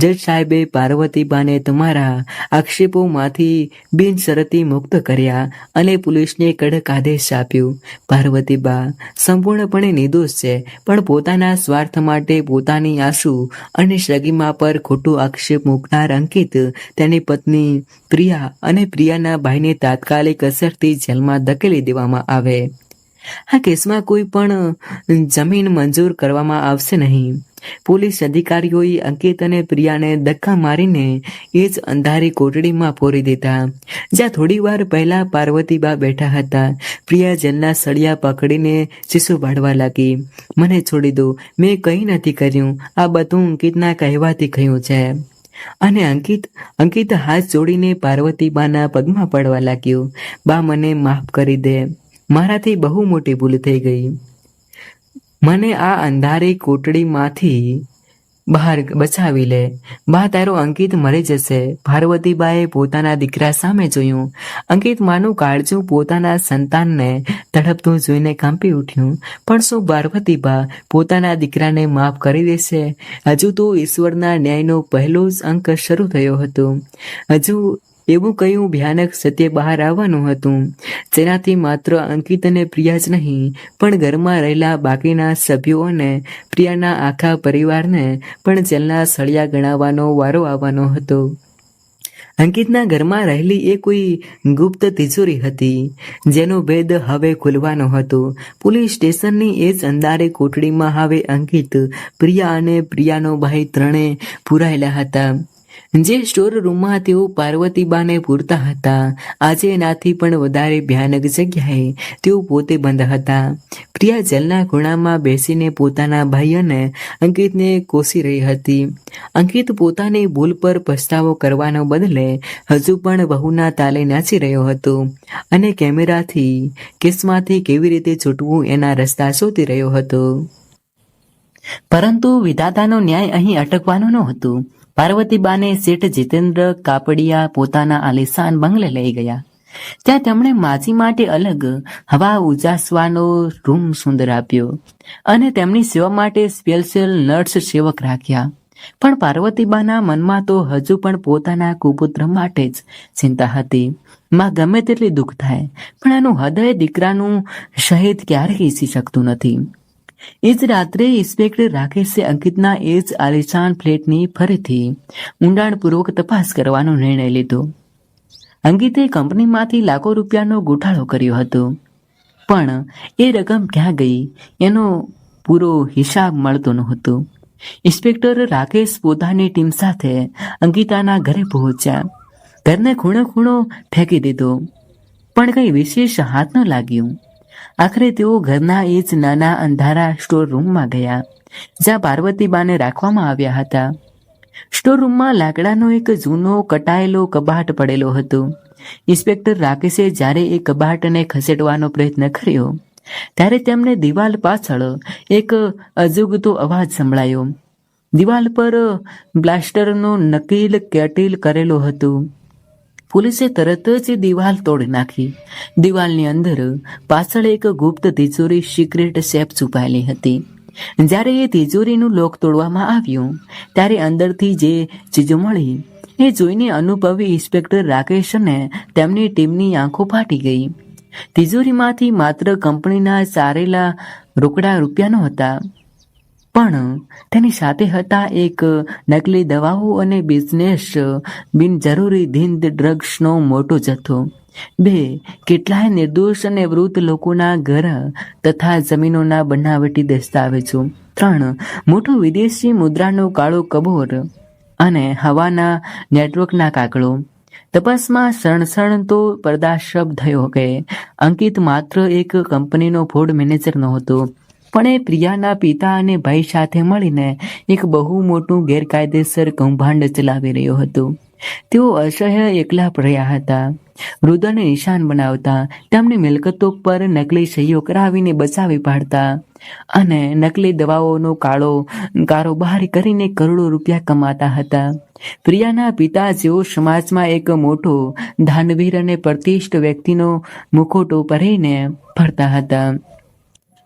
જજ સાહેબે પાર્વતીબાને તમારા આક્ષેપોમાંથી બિનશરતી મુક્ત કર્યા અને પોલીસને કડક આદેશ આપ્યો. પાર્વતીબા સંપૂર્ણપણે નિર્દોષ છે, પણ પોતાના સ્વાર્થ માટે પોતાની આંસુ અને સગીમા પર ખોટો આક્ષેપ મૂકનાર અંકિત, તેની પત્ની પ્રિયા અને પ્રિયાના ભાઈને તાત્કાલિક અસરથી જેલમાં ધકેલી દેવામાં આવે. આ કેસમાં કોઈ પણ જમીન મંજૂર કરવામાં આવશે નહીં. પોલીસ અધિકારીઓએ અંકિત અને પ્રિયાને ધક્કા મારીને એ જ અંધારી કોટડીમાં પૂરી દીધા, જ્યાં થોડી વાર પહેલા પાર્વતીબા બેઠા હતા. પ્રિયા જેલના સળિયા પકડીને ચીસો પાડવા લાગી, મને છોડી દો, મેં કંઈ નથી કર્યું, આ બધું અંકિતના કહેવાથી થયું છે. અને અંકિત હાથ જોડીને પાર્વતીબાના પગમાં પડવા લાગ્યો, બા મને માફ કરી દે, મારાથી બહુ મોટી ભૂલ થઈ ગઈ. મને આ અંધારી કોટડીમાંથી બહાર બચાવી લે. બા તારો અંકિત મરી જશે. પાર્વતીબાએ પોતાના દીકરા સામે જોયું. અંકિત માનું કાળજું પોતાના સંતાનને તડપતું જોઈને કાંપી ઉઠ્યું. પણ શું પાર્વતીબા પોતાના દીકરાને માફ કરી દેશે? હજુ તો ઈશ્વરના ન્યાયનો પહેલો જ અંક શરૂ થયો હતો. હજુ એવું કયું ભયાનક સત્ય બહાર આવવાનું હતું, જેનાથી માત્ર અંકિત અને પ્રિયા જ નહીં, પણ ઘરમાં રહેલા બાકીના સભ્યો અને પ્રિયાના આખા પરિવારને પણ જેલના સળિયા ગણાવવાનો વારો આવવાનો હતો. અંકિતના ઘરમાં રહેલી એ કોઈ ગુપ્ત તિજોરી હતી, જેનો ભેદ હવે ખુલવાનો હતો. પોલીસ સ્ટેશનની એ જ અંધારી કોટડીમાં હવે અંકિત, પ્રિયા અને પ્રિયાનો ભાઈ ત્રણેય પુરાયેલા હતા. જે સ્ટોર રૂમમાં તેઓ પાર્વતીબાને પૂરતા હતા, આજે એનાથી પણ વધારે ભયાનક જગ્યાએ તેઓ પોતે બંધ હતા. પ્રિયા જેલના ખૂણામાં બેસીને પોતાના ભાઈ અને અંકિતને કોસી રહી હતી. અંકિત પોતાની ભૂલ પર પસ્તાવો કરવાનો બદલે હજુ પણ વહુના તાલે નાચી રહ્યો હતો અને કેસમાંથી કેવી રીતે છૂટવું એના રસ્તા શોધી રહ્યો હતો. પરંતુ વિધાતાનો ન્યાય અહીં અટકવાનો ન હતો. પાર્વતીબાને શેઠ જીતેન્દ્ર કાપડિયા પોતાના આલિશાન બંગલે લઈ ગયા. ત્યાં તેમણે માજી માટે અલગ હવા ઉજાસવાનો રૂમ સુંદર આપ્યો અને તેમની સેવા માટે સ્પેશિયલ નર્સ સેવક રાખ્યા. પણ પાર્વતીબાના મનમાં તો હજુ પણ પોતાના કુપુત્ર માટે જ ચિંતા હતી. માં ગમે તેટલી દુઃખ થાય, પણ એનું હૃદય દીકરાનું શહીદ ક્યારેય ઈચ્છી શકતું નથી. એ જ રાત્રે ઇન્સ્પેક્ટર રાકેશે અંકિતના એ જ આલિશાન ફ્લેટની ફરીથી ઊંડાણપૂર્વક તપાસ કરવાનો નિર્ણય લીધો. અંકિતે કંપનીમાંથી લાખો રૂપિયાનો ગોટાળો કર્યો હતો, પણ એ રકમ ક્યાં ગઈ એનો પૂરો હિસાબ મળતો નહોતો. ઇન્સ્પેક્ટર રાકેશ પોતાની ટીમ સાથે અંકિતાના ઘરે પહોંચ્યા. ઘરને ખૂણો ફેંકી દીધો, પણ કંઈ વિશેષ હાથ ન લાગ્યું. આખરે તેઓ ઘરના એ જ નાના અંધારા સ્ટોર રૂમમાં ગયા, જ્યાં પાર્વતીબાને રાખવામાં આવ્યા હતા. સ્ટોર રૂમમાં લાકડાનો એક જૂનો કટાયેલો કબાટ પડેલો હતો. ઇન્સ્પેક્ટર રાકેશે જ્યારે એ કબાટને ખસેડવાનો પ્રયત્ન કર્યો, ત્યારે તેમને દિવાલ પાછળ એક અજુગતો અવાજ સંભળાયો. દિવાલ પર બ્લાસ્ટરનો નકીલ કેટલ કરેલો હતો. પોલીસે તરત જ દિવાલ તોડી નાખી. દિવાલની અંદર પાછળ એક ગુપ્ત તિજોરી સિક્રેટ સેફ છુપાયેલી હતી. જ્યારે એ તિજોરીનું લોક તોડવામાં આવ્યું ત્યારે અંદરથી જે ચીજો મળી એ જોઈને અનુભવી ઇન્સ્પેક્ટર રાકેશ અને તેમની ટીમની આંખો ફાટી ગઈ. તિજોરીમાંથી માત્ર કંપનીના ચારેલા રોકડા રૂપિયા નહોતા, પણ તેની સાથે હતા એક નકલી દવાઓ અને બિઝનેસ બિનજરૂરી ધીંદ ડ્રગ્સનો મોટો જથ્થો, 2 કેટલાય નિર્દોષ અને વૃદ્ધ લોકોના ઘર તથા જમીનોના બનાવટી દસ્તાવેજો, 3 મોટો વિદેશી મુદ્રાનો કાળો કબોર અને હવાના નેટવર્કના કાગળો. તપાસમાં સણસણતો પર્દાશબ થયો કે અંકિત માત્ર એક કંપનીનો બોર્ડ મેનેજર નહોતો, પણ એ પ્રિયાના પિતા અને ભાઈ સાથે મળીને એક બહુ મોટું ગેરકાયદેસર કૌભાંડ ચલાવી રહ્યો હતો. તેઓ અસહ્ય એકલા પડ્યા હતા. વૃદ્ધને નિશાન બનાવતા, તેમની મિલકતો પર નકલી સહીઓ કરાવીને બચાવી પાડતા અને નકલી દવાઓનો કારોબાર કરીને કરોડો રૂપિયા કમાતા હતા. પ્રિયાના પિતા જેઓ સમાજમાં એક મોટો દાનવીર અને પ્રતિષ્ઠિત વ્યક્તિનો મુખોટો પહેરીને ફરતા હતા,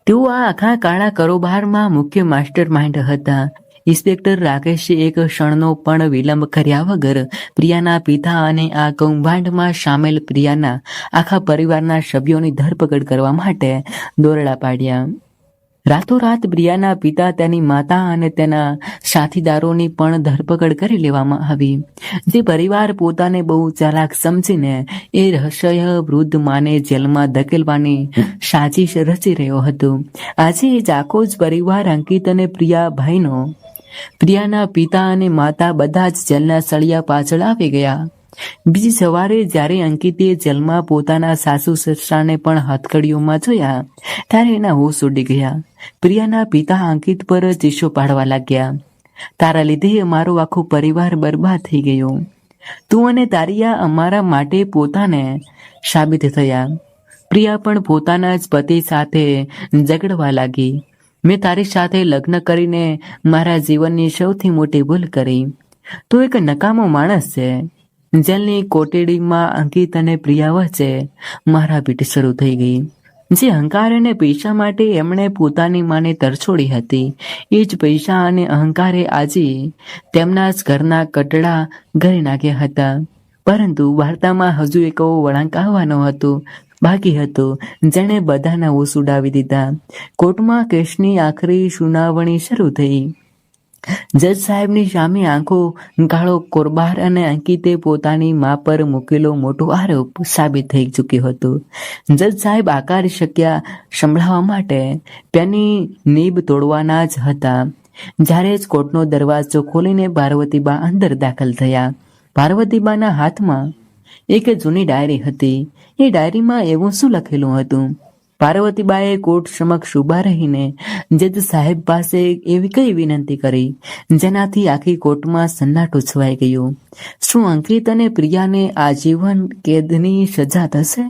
તેઓ આ આખા કાળા કારોબારમાં મુખ્ય માસ્ટર માઇન્ડ હતા. ઇન્સ્પેક્ટર રાકેશે એક ક્ષણનો પણ વિલંબ કર્યા વગર પ્રિયાના પિતા અને આ કૌભાંડમાં સામેલ પ્રિયાના આખા પરિવારના સભ્યોની ધરપકડ કરવા માટે દોરડા પાડ્યા. રાતોરાત પ્રિયાના પિતા, તેની માતા અને તેના સાથીદારોની પણ ધરપકડ કરી લેવામાં આવી. જે પરિવાર પોતાને બહુ ચાલાક સમજીને એ રહસ્ય વૃદ્ધ માને જેલમાં ધકેલવાની સાજિશ રચી રહ્યો હતો, આજે એ આખો જ પરિવાર અંકિત અને પ્રિયાના પિતા અને માતા બધા જ જેલના સળિયા પાછળ આવી ગયા. બીજી સવારે જ્યારે અંકિતે જેલમાં પોતાના સાસુ સસરાને પણ હથકડીઓમાં જોયા ત્યારે એના હોશ ઉડી ગયા. પ્રિયાના પિતા અંકિત પર ચીસો પાડવા લાગ્યા, તારા લીધે અમારો આખો પરિવાર બરબાદ થઈ ગયો. તું અને તારિયા અમારા માટે પોતાને સાબિત થયા. પ્રિયા પણ પોતાના જ પતિ સાથે ઝઘડવા લાગી. મેં તારી સાથે લગ્ન કરીને મારા જીવનની સૌથી મોટી ભૂલ કરી. તું એક નકામો માણસ છે. જેલની કોટડીમાં અંકિત અને પ્રિયા વચ્ચે મારાપીટ શરૂ થઈ ગઈ. જે અહંકાર અને પૈસા માટે એમણે પોતાની માને તરછોડી હતી, એ જ પૈસા અને અહંકારે આજે તેમના જ ઘરના કટડા ઘરી નાખ્યા હતા. પરંતુ વાર્તામાં હજુ એક વળાંક આવવાનો હતો, બાકી હતો, જેણે બધાના હોશ ઉડાવી દીધા. કોર્ટમાં કેસની આખરી સુનાવણી શરૂ થઈ. જજ સાહેબની સામે આંખો કાળો કોરબાર અને અંકિતે પોતાની મા પર મૂકેલો મોટો આરોપ સાબિત થઈ ચૂક્યો હતો. જજ સાહેબ આકારી શક્યા સંભળાવવા માટે પેની નીબ તોડવાના જ હતા. જ્યારે જ કોર્ટનો દરવાજો ખોલીને પાર્વતીબા અંદર દાખલ થયા. પાર્વતીબાના હાથમાં એક જૂની ડાયરી હતી. એ ડાયરીમાં એવું શું લખેલું હતું? પાર્વતીબાએ કોર્ટ સમક્ષ ઊભા રહીને જજ સાહેબ પાસે એવી કઈ વિનંતી કરી જેનાથી આખી કોર્ટમાં સન્નાટો છવાઈ ગયો. શું અંકિત અને પ્રિયાને આજીવન કેદની સજા થશે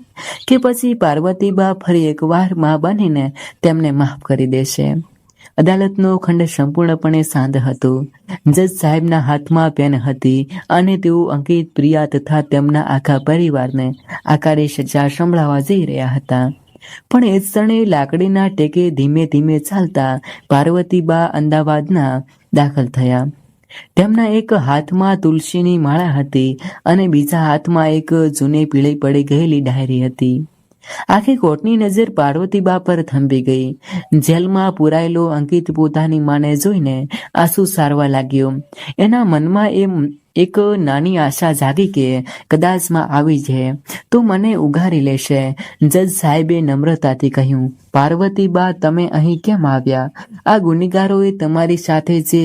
કે પછી પાર્વતીબા ફરી એકવાર માં બનીને તેમને માફ કરી દેશે? અદાલતનો ખંડ સંપૂર્ણપણે શાંત હતો. જજ સાહેબના હાથમાં પેન હતી અને તેઓ અંકિત, પ્રિયા તથા તેમના આખા પરિવારને આકારી સજા સંભળાવવા જઈ રહ્યા હતા. પણ એ ક્ષણે લાકડીના ટેકે ધીમે ધીમે ચાલતા પાર્વતીબા અમદાવાદના દાખલ થયા. તેમના એક હાથમાં તુલસીની માળા હતી અને બીજા હાથમાં એક જૂની પીળી પડી ગયેલી ડાયરી હતી. આખી કોર્ટની નજર પાર્વતીબા પર થંભી ગઈ. જેલમાં પુરાયેલો અંકિત પોતાની માને જોઈને આંસુ સારવા લાગ્યો. એના મનમાં એક નાની આશા જાગી કે કદાચ માં આવી જાય તો મને ઉઘારી લેશે. જજ સાહેબે નમ્રતાથી કહ્યું, પાર્વતીબા, તમે અહીં કેમ આવ્યા? આ ગુનેગારોએ તમારી સાથે જે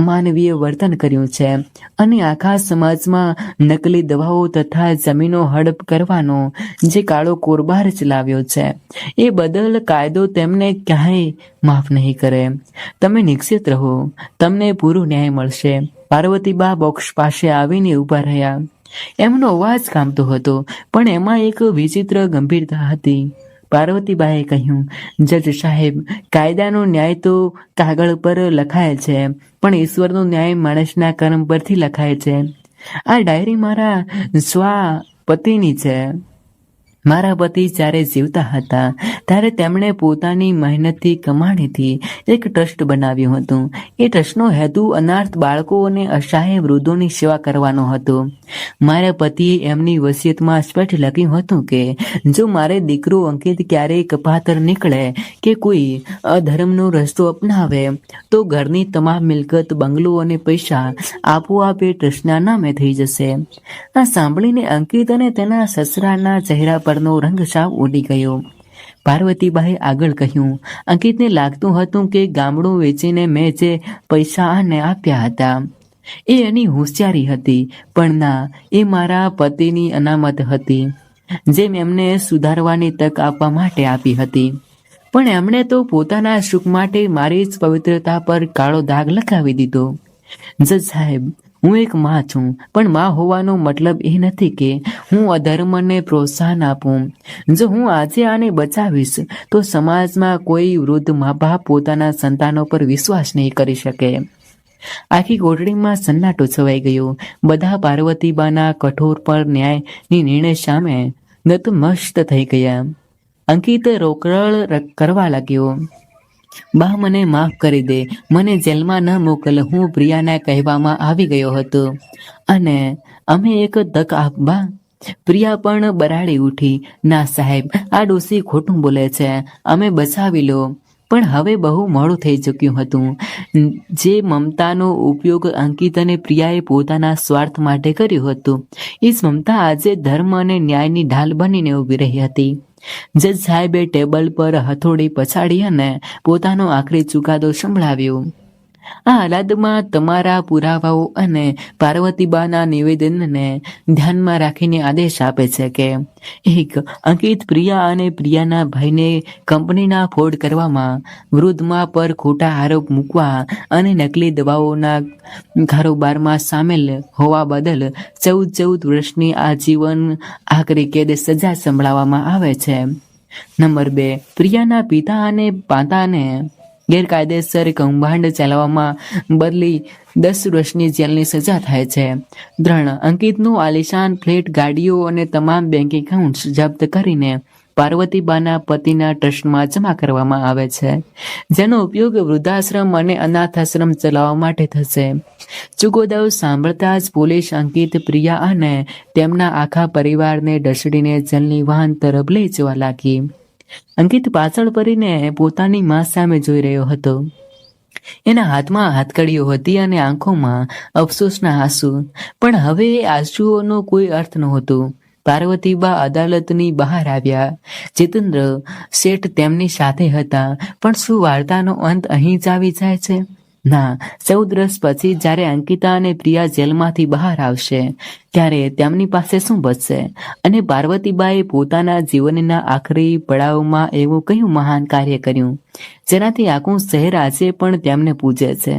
અમાનવીય વર્તન કર્યું છે અને આખા સમાજમાં નકલી દવાઓ તથા જમીનો હડપ કરવાનો જે કાળો કોરબાર ચલાવ્યો છે, એ બદલ કાયદો તેમને ક્યાંય માફ નહીં કરે. તમે નિશ્ચિત રહો, તમને પૂરો ન્યાય મળશે. પાર્વતીબા બોક્સ પાસે આવીને ઊભા રહ્યા. એમનો અવાજ કામતો હતો, પણ એમાં એક વિચિત્ર ગંભીરતા હતી. પાર્વતીબાએ કહ્યું, જજ સાહેબ, કાયદાનો ન્યાય તો કાગળ પર લખાય છે, પણ ઈશ્વરનો ન્યાય માણસના કર્મ પરથી લખાય છે. આ ડાયરી મારા પતિની છે. મારા પતિ જ્યારે જીવતા હતા ત્યારે તેમણે પોતાની મહેનતથી કમાણીથી એક ટ્રસ્ટ બનાવ્યું હતું. એ ટ્રસ્ટનો હેતુ અનાથ બાળકો અને અસહાય વૃદ્ધોની સેવા કરવાનો હતો. મારા પતિએ એમની વસિયતમાં સ્પષ્ટ લખ્યું હતું કે જો મારે દીકરો અંકિત ક્યારેય કપાતર નીકળે કે કોઈ અધર્મનો રસ્તો અપનાવે તો ઘરની તમામ મિલકત, બંગલો અને પૈસા આપોઆપ એ ટ્રસ્ટના નામે થઈ જશે. આ સાંભળીને અંકિત અને તેના સસરાના ચહેરા પરનો રંગ સાવ ઉડી ગયો. પાર્વતીબાએ આગળ કહ્યું, અંકિતને લાગતું હતું કે ગામડું વેચીને મેં જે પૈસા આને આપ્યા હતા એ એની હોશિયારી હતી, પણ ના, એ મારા પતિની અનામત હતી, જેમ એમને સુધારવાની તક આપવા માટે આપી હતી. પણ એમણે તો પોતાના સુખ માટે મારી જ પવિત્રતા પર કાળો દાગ લગાવી દીધો. જજ સાહેબ, હું એક માં છું, પણ માં હોવાનો મતલબ એ નથી કે હું અધર્મને પ્રોત્સાહન આપું. જો હું આજે આને બચાવીશ તો સમાજમાં કોઈ વૃદ્ધ મા બાપ પોતાના સંતાનો પર વિશ્વાસ નહીં કરી શકે. આખી કોટડીમાં સન્નાટો છવાઈ ગયો. બધા પાર્વતીબાના કઠોર પર ન્યાયની નિર્ણય સામે નતમસ્ત થઈ ગયા. અંકિત રોકડ કરવા લાગ્યો, બા, મને માફ કરી દે, મને જેલમાં ન મોકલ, હું પ્રિયાના કહેવામાં આવી ગયો હતો અને અમે એક તક આપ બા. પ્રિયા પણ બરાડી ઉઠી, ના સાહેબ, આ ડોસી ખોટું બોલે છે, અમે બચાવી લો. પણ હવે બહુ મોડું થઈ ચૂક્યું હતું. જે મમતાનો ઉપયોગ અંકિત અને પ્રિયાએ પોતાના સ્વાર્થ માટે કર્યું હતું, એ જ મમતા આજે ધર્મ અને ન્યાયની ઢાલ બનીને ઊભી રહી હતી. જજ સાહેબે ટેબલ પર હથોડી પછાડી અને પોતાનો આખરી ચુકાદો સંભળાવ્યો. આ હાલતમાં તમારા પુરાવાઓ અને પાર્વતીબાના નિવેદનને ધ્યાનમાં રાખીને આદેશ આપે છે કે 1. અંકિત, પ્રિયા અને પ્રિયાના ભાઈને કંપનીના ફ્રોડ કરવામાં, વૃદ્ધમાં પર ખોટા આરોપ મૂકવા અને નકલી દવાઓના કારોબારમાં સામેલ હોવા બદલ 14 વર્ષની આજીવન આકરી કેદ સજા સંભળાવવામાં આવે છે. નંબર 2. પ્રિયાના પિતા અને માતાને ગેરકાયદેસર કૌભાંડ ચલાવવામાં બદલી 10 વર્ષની જેલની સજા થાય છે. 3. અંકિતનું આલિશાન ફ્લેટ, ગાડીઓ અને તમામ બેંક એકાઉન્ટ્સ જપ્ત કરીને પાર્વતીબાના પતિના ટ્રસ્ટમાં જમા કરવામાં આવે છે, જેનો ઉપયોગ વૃદ્ધાશ્રમ અને અનાથાશ્રમ ચલાવવા માટે થશે. ચુકાદો સાંભળતા જ પોલીસ અંકિત, પ્રિયા અને તેમના આખા પરિવારને ઢસડીને જેલની વાહન તરફ લઈ જવા લાગી. અંકિત પાછળ ફરીને પોતાની માં સામે જોઈ રહ્યો હતો. એના હાથમાં હાથકડીઓ હતી અને આંખોમાં અફસોસના આંસુ. પણ હવે એ આંસુઓનો કોઈ અર્થ નહોતો. પાર્વતીબા અદાલતની બહાર આવ્યા. જીતેન્દ્ર શેઠ તેમની સાથે હતા. પણ શું વાર્તાનો અંત અહીં જ આવી જાય છે? ના, 14 વર્ષ પછી જ્યારે અંકિતા અને પ્રિયા જેલમાંથી બહાર આવશે ત્યારે તેમની પાસે શું બચશે? અને પાર્વતીબાએ પોતાના જીવનના આખરી પડાવમાં એવું કયું મહાન કાર્ય કર્યું જેનાથી આખું શહેર આજે પણ તેમને પૂજે છે?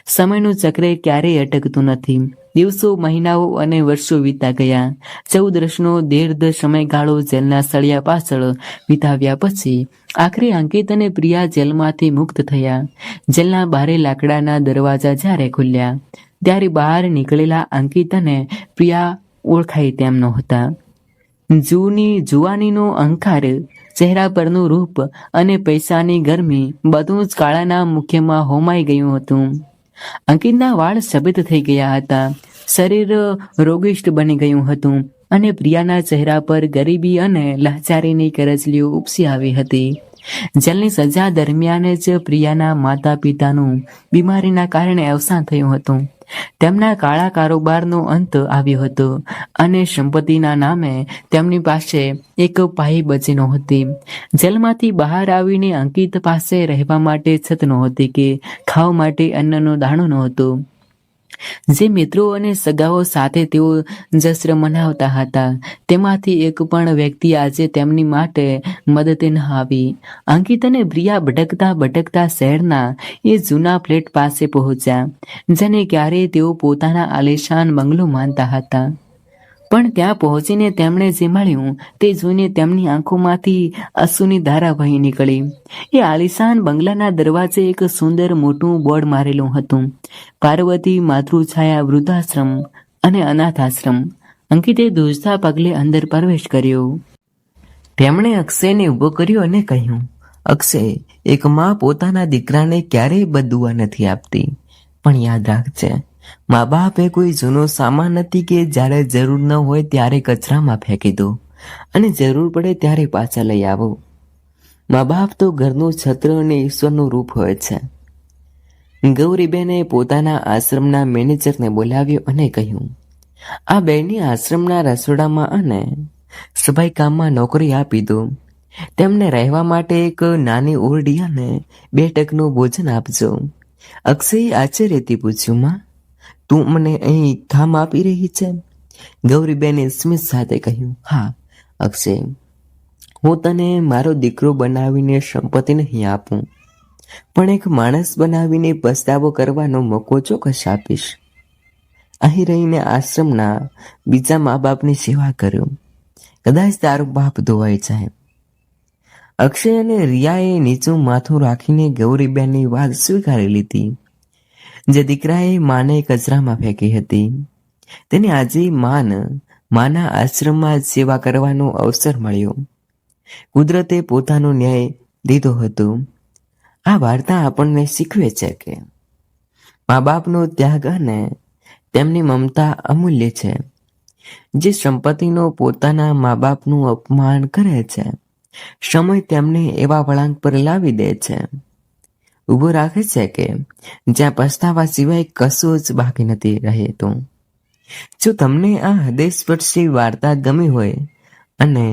સમયનું ચક્ર ક્યારેય અટકતું નથી. દિવસો, મહિનાઓ અને વર્ષો વીતા ગયા. 14 વર્ષનો દીર્ઘ સમયગાળો જેલના સળિયા પાછળ વિતાવ્યા પછી આખરે અંકિત અને પ્રિયા જેલમાંથી મુક્ત થયા. જેલના બારે લાકડાના દરવાજા જ્યારે ખુલ્યા ત્યારે બહાર નીકળેલા અંકિત અને પ્રિયા ઓળખાય તેમ નહોતા. જુવાનીનો અહંકાર, ચહેરા પરનું રૂપ અને પૈસાની ગરમી બધું જ કાળાના મુખ્યમાં હોમાઈ ગયું હતું. અંકિતના વાળ સફેદ થઈ ગયા હતા, શરીર રોગિષ્ટ બની ગયું હતું અને પ્રિયાના ચહેરા પર ગરીબી અને લાચારીની કરચલીઓ ઉપસી આવી હતી. જેલની સજા દરમિયાન જ પ્રિયાના માતા પિતાનું બીમારીના કારણે અવસાન થયું હતું. તેમના કાળા કારોબારનો અંત આવ્યો હતો અને સંપત્તિના નામે તેમની પાસે એક પાઈ બચી નહોતી. જેલમાંથી બહાર આવીને અંકિત પાસે રહેવા માટે છત નહોતી કે ખાવા માટે અન્નનો દાણો નહોતો. જે મિત્રો અને સગાઓ સાથે તેઓ જશ્ન મનાવતા હતા તેમાંથી એક પણ વ્યક્તિ આજે તેમની માટે મદદે ન આવી. અંકિત અને પ્રિયા ભટકતા શહેરના એ જૂના ફ્લેટ પાસે પહોંચ્યા જેને ક્યારેય તેઓ પોતાના આલિશાન બંગલો માનતા હતા. પણ ત્યાં પહોંચીને તેમણે જે મળ્યું તે જોઈને તેમની આંખોમાંથી આંસુની ધારા વહી નીકળી. એ આલિશાન બંગલાના દરવાજે એક સુંદર મોટું બોર્ડ મારેલું હતું. પાર્વતી માતૃછાયા વૃદ્ધાશ્રમ અને અનાથ આશ્રમ. અંકિતે ધ્રુજતા પગલે અંદર પ્રવેશ કર્યો. તેમણે અક્ષયને ઊભો કર્યો અને કહ્યું, અક્ષય, એક માં પોતાના દીકરાને ક્યારેય બદદુઆ નથી આપતી, પણ યાદ રાખજે, મા બાપ એ કોઈ જૂનો સામાન નથી કે જ્યારે જરૂર ન હોય ત્યારે કચરામાં ફેંકી દો અને જરૂર પડે ત્યારે પાછા લઈ આવો. મા બાપ તો ઘરનું છત્ર અને ઈશ્વરનું રૂપ હોય છે. ગૌરીબેને પોતાના આશ્રમના મેનેજરને બોલાવ્યો અને કહ્યું, આ બેની આશ્રમના રસોડામાં અને સફાઈ કામમાં નોકરી આપી દો. તેમને રહેવા માટે એક નાની ઓરડી અને 2 ટકનું ભોજન આપજો. અક્ષયે આશ્ચર્યથી પૂછ્યું, માં, તું મને અહીં કામ આપી રહી છે? ગૌરીબેને સ્મિત સાથે કહ્યું, હા અક્ષય, હું તને મારો દીકરો બનાવીને સંપત્તિ નહીં આપું, પણ એક માણસ બનાવીને પસ્તાવો કરવાનો મોકો ચોક્કસ આપીશ. અહીં રહીને આશ્રમના બીજા મા બાપની સેવા કર્યો, કદાચ તારો બાપ ધોવાઈ જાય. અક્ષય અને રિયાએ નીચું માથું રાખીને ગૌરીબેનની વાત સ્વીકારી લીધી. જે દીકરાએ માને કચરામાં ફેંકી હતી, તેને આજે માના આશ્રમમાં સેવા કરવાનો અવસર મળ્યો. કુદરતે પોતાનો ન્યાય દીધો હતો. આ વાર્તા આપણને શીખવે છે કે મા બાપનો ત્યાગ અને તેમની મમતા અમૂલ્ય છે. જે સંપત્તિનો પોતાના મા બાપનું અપમાન કરે છે, સમય તેમને એવા વળાંક પર લાવી દે છે, ઊભો રાખે છે કે જ્યાં પસ્તાવા સિવાય કશું જ બાકી નથી રહેતું. જો તમને આ હૃદયસ્પર્શી વાર્તા ગમી હોય અને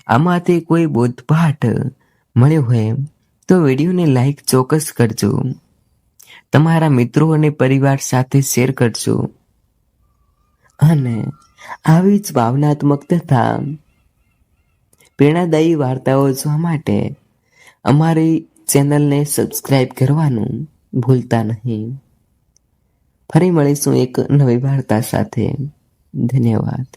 આમાંથી કોઈ બોધપાઠ મળ્યો હોય તો વિડીયોને લાઈક ચોક્કસ કરજો. તમારા મિત્રો અને પરિવાર સાથે શેર કરજો અને આવી જ ભાવનાત્મક તથા પ્રેરણાદાયી વાર્તાઓ જોવા માટે અમારી ચેનલને સબસ્ક્રાઈબ કરવાનું ભૂલતા નહીં. ફરી મળીશું એક નવી વાર્તા સાથે. ધન્યવાદ.